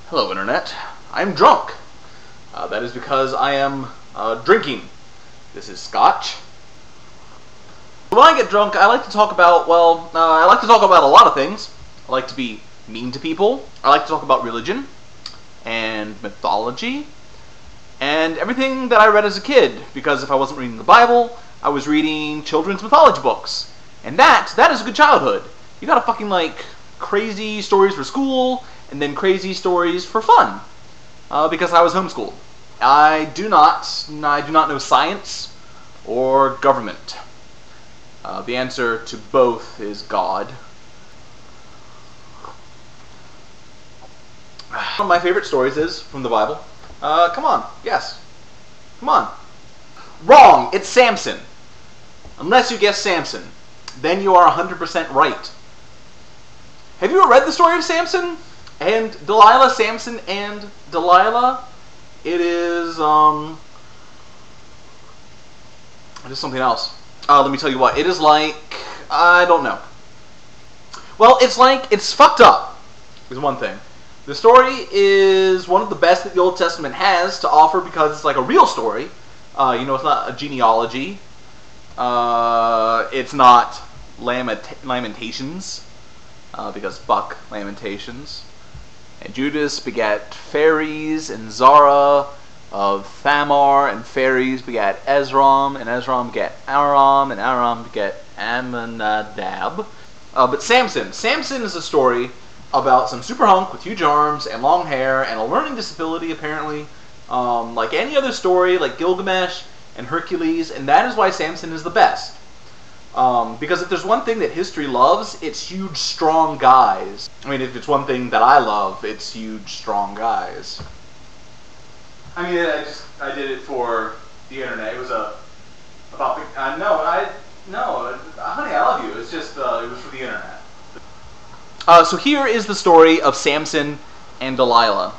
Hello, Internet. I'm drunk. That is because I am drinking. This is Scotch. When I get drunk, I like to talk about, I like to talk about a lot of things. I like to be mean to people. I like to talk about religion and mythology and everything that I read as a kid. Because if I wasn't reading the Bible, I was reading children's mythology books. And that is a good childhood. You gotta fucking like crazy stories for school and then crazy stories for fun. Because I was homeschooled. I do not know science or government. The answer to both is God. One of my favorite stories is from the Bible. Come on, yes. Come on. Wrong, it's Samson. Unless you guess Samson. Then you are 100% right. Have you ever read the story of Samson? And Delilah, Samson and Delilah? It is something else. Let me tell you what. It is like, I don't know. Well, it's fucked up, is one thing. The story is one of the best that the Old Testament has to offer because it's like a real story. It's not a genealogy. It's not Lamentations, because fuck Lamentations. And Judas begat Phares, and Zara of Thamar, and Phares begat Ezram, and Ezram begat Aram, and Aram begat Amminadab. But Samson is a story about some super hunk with huge arms and long hair and a learning disability, apparently. Like any other story, like Gilgamesh and Hercules, and that is why Samson is the best. Because if there's one thing that history loves, it's huge, strong guys. I mean, if it's one thing that I love, it's huge, strong guys. I mean, I did it for the internet. It was honey, I love you. It's just, it was for the internet. So here is the story of Samson and Delilah.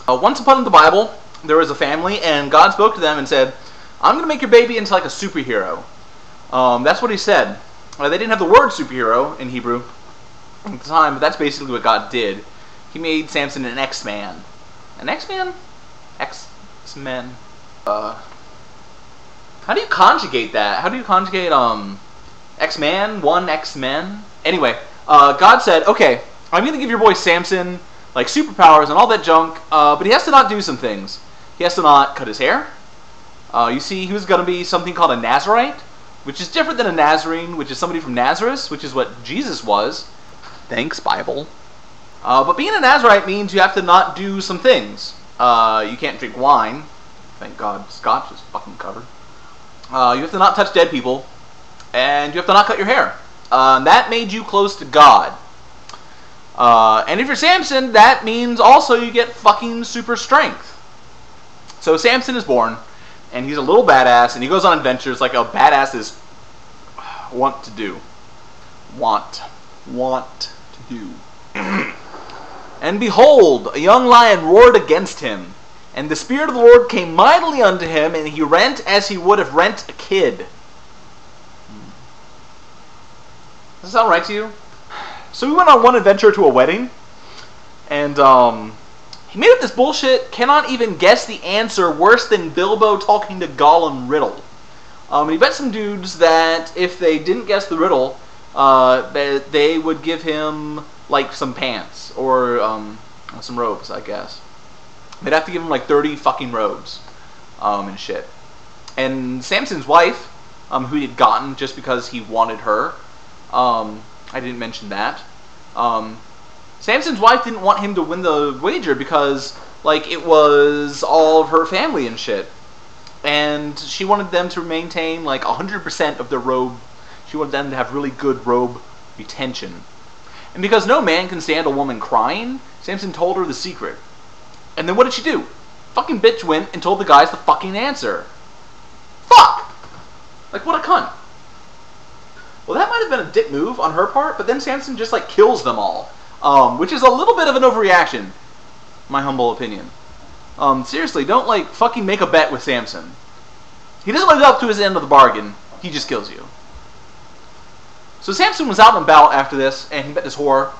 Once upon in the Bible, there was a family, and God spoke to them and said, I'm going to make your baby into like a superhero. That's what he said. They didn't have the word superhero in Hebrew at the time, but that's basically what God did. He made Samson an X-Man. An X-Man? X-Men. How do you conjugate that? How do you conjugate, X-Man? One X-Men? Anyway, God said, okay, I'm going to give your boy Samson, like, superpowers and all that junk, but he has to not do some things. He has to not cut his hair. You see, he was going to be something called a Nazarite, which is different than a Nazarene, which is somebody from Nazareth, which is what Jesus was. Thanks, Bible. But being a Nazarite means you have to not do some things. You can't drink wine. Thank God Scotch is fucking covered. You have to not touch dead people. And you have to not cut your hair. That made you close to God. And if you're Samson, that means also you get fucking super strength. So Samson is born, and he's a little badass, and he goes on adventures like a badass is want to do. And behold, a young lion roared against him, and the Spirit of the Lord came mightily unto him, and he rent as he would have rent a kid. Does that sound right to you? So we went on one adventure to a wedding, and he made up this bullshit, cannot even guess the answer, worse than Bilbo talking to Gollum riddle. And he bet some dudes that if they didn't guess the riddle, they would give him, like, some pants, or some robes, I guess. They'd have to give him, like, 30 fucking robes, and shit. And Samson's wife, who he had gotten just because he wanted her, I didn't mention that. Samson's wife didn't want him to win the wager because, like, it was all of her family and shit. And she wanted them to maintain, like, 100% of their robe. She wanted them to have really good robe retention. And because no man can stand a woman crying, Samson told her the secret. And then what did she do? Fucking bitch went and told the guys the fucking answer. Fuck! Like, what a cunt. Well, that might have been a dick move on her part, but then Samson just, like, kills them all. Which is a little bit of an overreaction, my humble opinion. Seriously, don't, like, fucking make a bet with Samson. He doesn't live up to his end of the bargain. He just kills you. So Samson was out and about after this, and he met this harlot,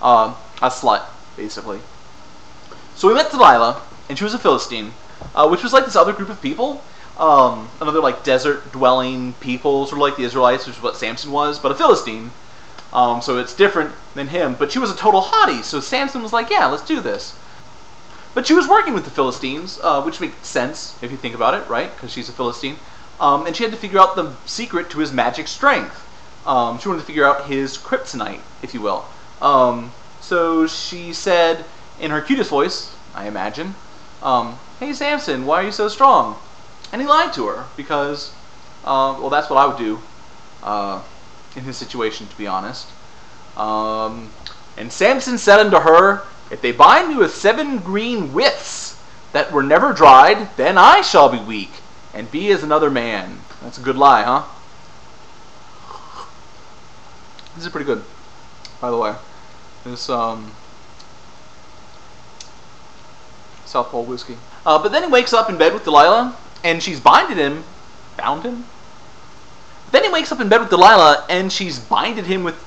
a slut, basically. So we met Delilah, and she was a Philistine, which was like this other group of people, another like desert-dwelling people, sort of like the Israelites, which is what Samson was, but a Philistine. So it's different than him, but she was a total hottie, so Samson was like, yeah, let's do this. But she was working with the Philistines, which makes sense if you think about it, right? Because she's a Philistine. And she had to figure out the secret to his magic strength. She wanted to figure out his kryptonite, if you will. So she said, in her cutest voice, I imagine, hey Samson, why are you so strong? And he lied to her, because, well, that's what I would do in his situation, to be honest. And Samson said unto her, if they bind me with 7 green withs that were never dried, then I shall be weak, and be as another man. That's a good lie, huh? This is pretty good, by the way. This, South Pole whiskey. But then he wakes up in bed with Delilah, and she's bound him? Then he wakes up in bed with Delilah, and she's binded him with,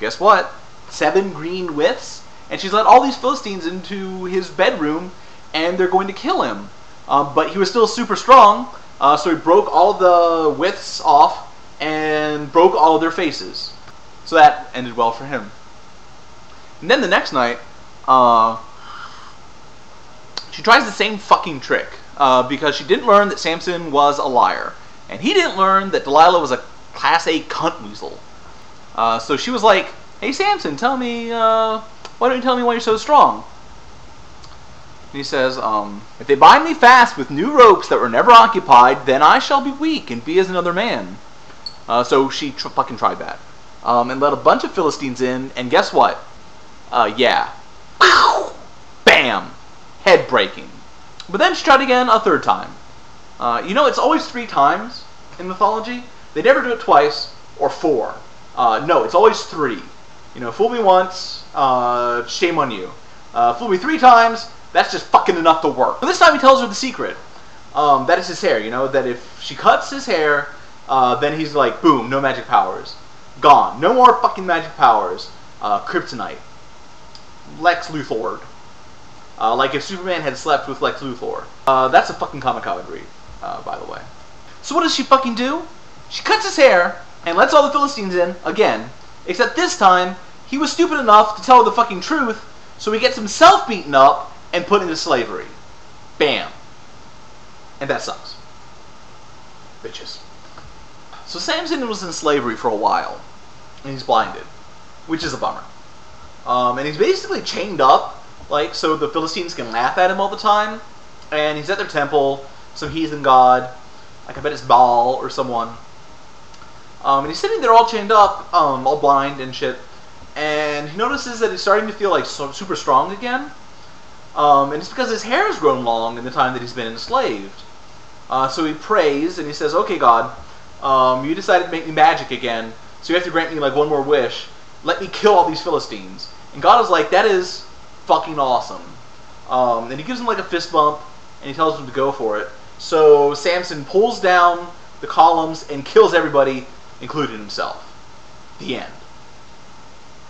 guess what? 7 green withs? And she's let all these Philistines into his bedroom, and they're going to kill him. But he was still super strong, so he broke all the withs off, and broke all of their faces. So that ended well for him. And then the next night, she tries the same fucking trick, because she didn't learn that Samson was a liar. And he didn't learn that Delilah was a Class A cunt weasel. So she was like, hey Samson, tell me, why don't you tell me why you're so strong? And he says, if they bind me fast with new ropes that were never occupied, then I shall be weak and be as another man. So she fucking tried that. And let a bunch of Philistines in, and guess what? Yeah. Bam! Head breaking. But then she tried again a 3rd time. You know, it's always 3 times in mythology. They never do it twice or 4. No, it's always 3. You know, fool me once, shame on you. Fool me 3 times, that's just fucking enough to work. But this time he tells her the secret. That is his hair, you know, that if she cuts his hair, then he's like, boom, no magic powers. Gone. No more fucking magic powers. Kryptonite. Lex Luthor. Like if Superman had slept with Lex Luthor. That's a fucking comic I would read, by the way. So what does she fucking do? She cuts his hair and lets all the Philistines in, again. Except this time, he was stupid enough to tell her the fucking truth, so he gets himself beaten up and put into slavery. Bam. And that sucks. Bitches. So Samson was in slavery for a while, and he's blinded, which is a bummer. And he's basically chained up, like, so the Philistines can laugh at him all the time, and he's at their temple, some heathen god, like I bet it's Baal or someone. And he's sitting there all chained up, all blind and shit, and he notices that he's starting to feel like super strong again, and it's because his hair has grown long in the time that he's been enslaved. So he prays, and he says, okay God, you decided to make me magic again, so you have to grant me like one more wish. Let me kill all these Philistines. And God is like, that is fucking awesome. And he gives him like a fist bump, and he tells him to go for it. So Samson pulls down the columns and kills everybody, including himself. The end.